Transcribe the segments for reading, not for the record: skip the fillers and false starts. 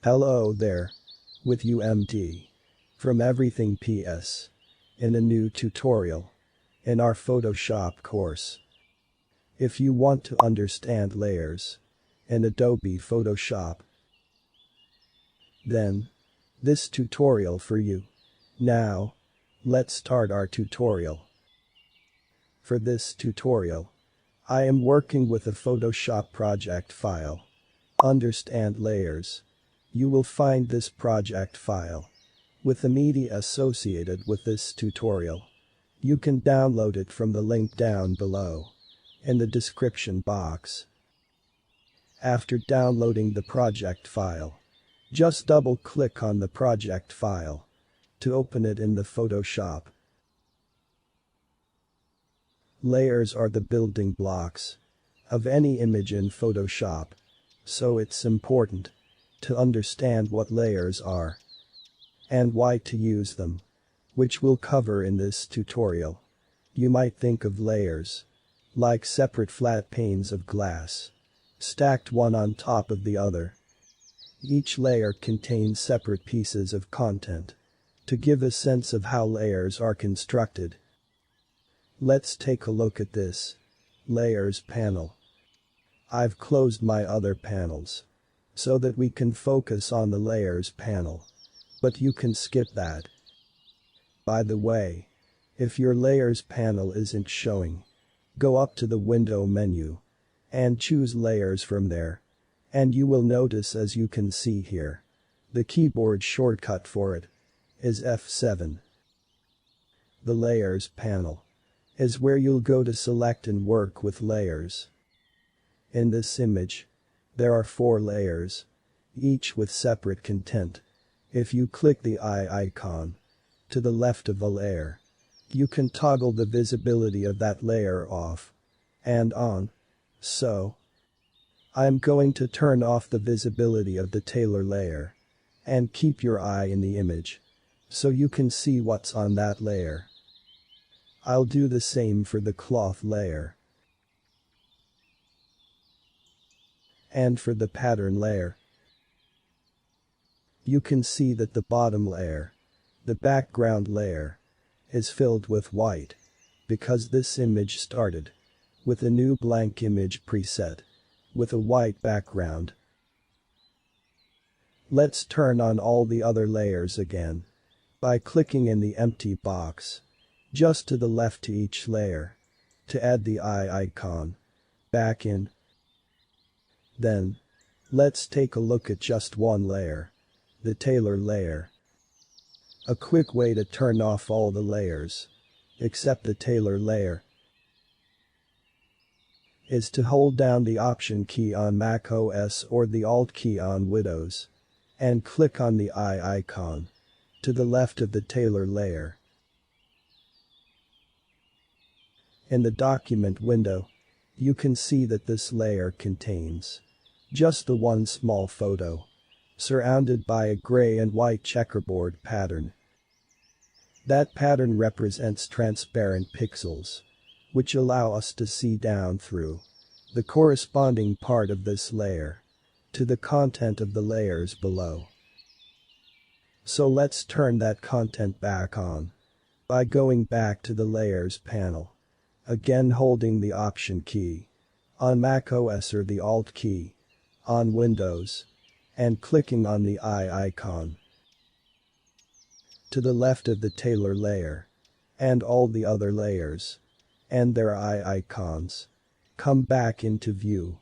Hello there. With UMD. From Everything PS. In a new tutorial. In our Photoshop course. If you want to understand layers. In Adobe Photoshop. Then. This tutorial for you. Now. Let's start our tutorial. For this tutorial. I am working with a Photoshop project file. Understand layers. You will find this project file with the media associated with this tutorial. You can download it from the link down below in the description box. After downloading the project file, just double-click on the project file to open it in the Photoshop. Layers are the building blocks of any image in Photoshop, so it's important to understand what layers are and why to use them, which we'll cover in this tutorial. You might think of layers like separate flat panes of glass, stacked one on top of the other. Each layer contains separate pieces of content to give a sense of how layers are constructed. Let's take a look at this layers panel. I've closed my other panels so that we can focus on the layers panel, but you can skip that. By the way, if your layers panel isn't showing, go up to the window menu and choose layers from there, and you will notice, as you can see here, the keyboard shortcut for it is F7. The layers panel is where you'll go to select and work with layers. In this image, there are 4 layers, each with separate content. If you click the eye icon to the left of a layer, you can toggle the visibility of that layer off and on. So, I'm going to turn off the visibility of the tailor layer and keep your eye in the image so you can see what's on that layer. I'll do the same for the cloth layer. And for the pattern layer. You can see that the bottom layer, the background layer, is filled with white because this image started with a new blank image preset with a white background. Let's turn on all the other layers again by clicking in the empty box just to the left to each layer to add the eye icon back in. Then, let's take a look at just one layer, the tailor layer. A quick way to turn off all the layers, except the tailor layer, is to hold down the Option key on Mac OS or the Alt key on Windows, and click on the eye icon to the left of the tailor layer. In the document window, you can see that this layer contains just the one small photo, surrounded by a gray and white checkerboard pattern. That pattern represents transparent pixels, which allow us to see down through the corresponding part of this layer to the content of the layers below. So let's turn that content back on by going back to the layers panel, again holding the Option key on Mac OS or the Alt key on Windows, and clicking on the eye icon to the left of the tailor layer, and all the other layers and their eye icons come back into view.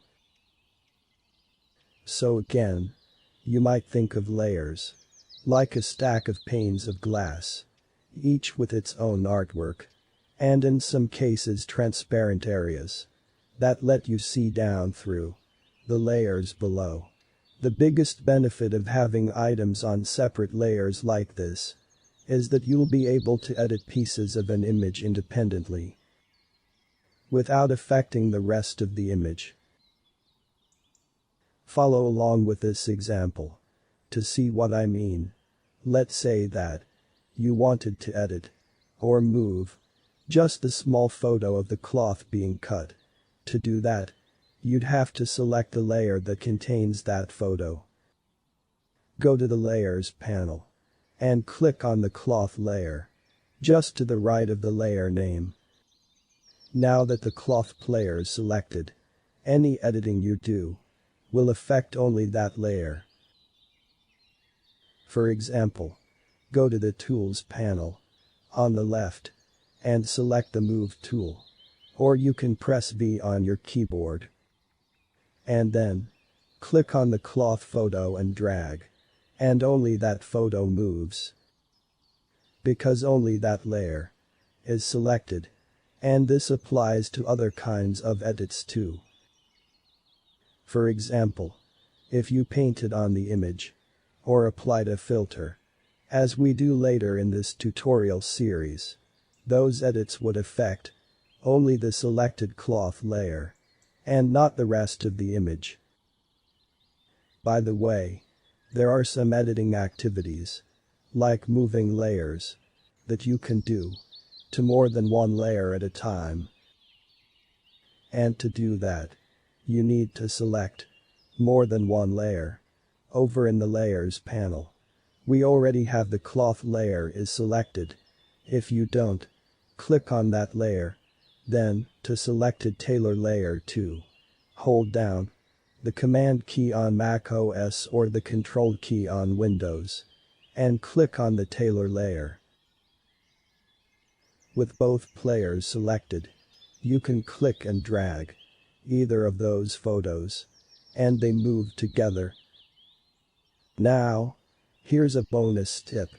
So again, you might think of layers like a stack of panes of glass, each with its own artwork, and in some cases transparent areas that let you see down through the layers below. The biggest benefit of having items on separate layers like this is that you'll be able to edit pieces of an image independently without affecting the rest of the image. Follow along with this example to see what I mean. Let's say that you wanted to edit or move just the small photo of the cloth being cut. To do that, you'd have to select the layer that contains that photo. Go to the Layers panel and click on the cloth layer, just to the right of the layer name. Now that the cloth layer is selected, any editing you do will affect only that layer. For example, go to the Tools panel on the left and select the Move tool, or you can press V on your keyboard. And then click on the cloth photo and drag, and only that photo moves. Because only that layer is selected, and this applies to other kinds of edits too. For example, if you painted on the image or applied a filter, as we do later in this tutorial series, those edits would affect only the selected cloth layer and not the rest of the image. By the way, there are some editing activities, like moving layers, that you can do to more than one layer at a time. And to do that, you need to select more than one layer. Over in the Layers panel, we already have the cloth layer is selected. If you don't, click on that layer. Then, to selected Tailor Layer 2, hold down the Command key on Mac OS or the Ctrl key on Windows, and click on the Tailor layer. With both layers selected, you can click and drag either of those photos, and they move together. Now, here's a bonus tip.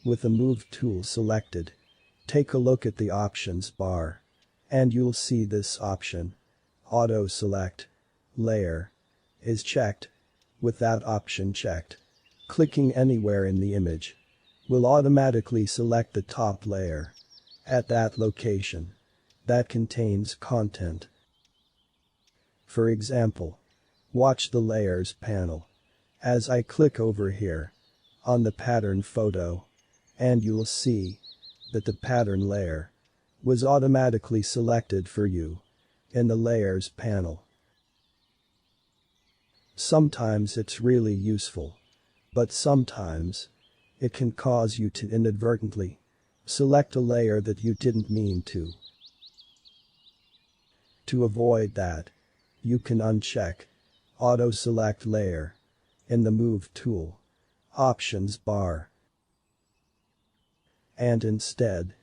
With the Move tool selected, take a look at the options bar, and you'll see this option, Autoselect Layer, is checked. With that option checked, clicking anywhere in the image will automatically select the top layer at that location that contains content. For example, watch the Layers panel as I click over here on the pattern photo, and you'll see that the pattern layer was automatically selected for you in the Layers panel. Sometimes it's really useful, but sometimes it can cause you to inadvertently select a layer that you didn't mean to. To avoid that, you can uncheck Auto Select Layer in the Move tool options bar, and instead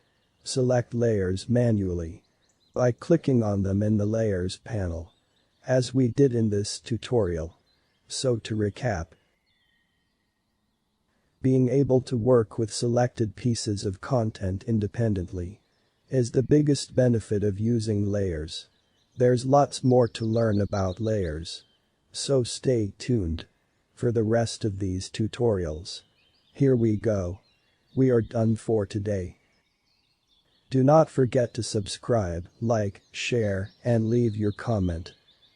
select layers manually by clicking on them in the Layers panel, as we did in this tutorial. So to recap, being able to work with selected pieces of content independently is the biggest benefit of using layers. There's lots more to learn about layers, so stay tuned for the rest of these tutorials. Here we go. We are done for today. Do not forget to subscribe, like, share, and leave your comment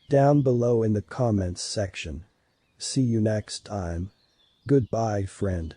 down below in the comments section. See you next time. Goodbye, friend.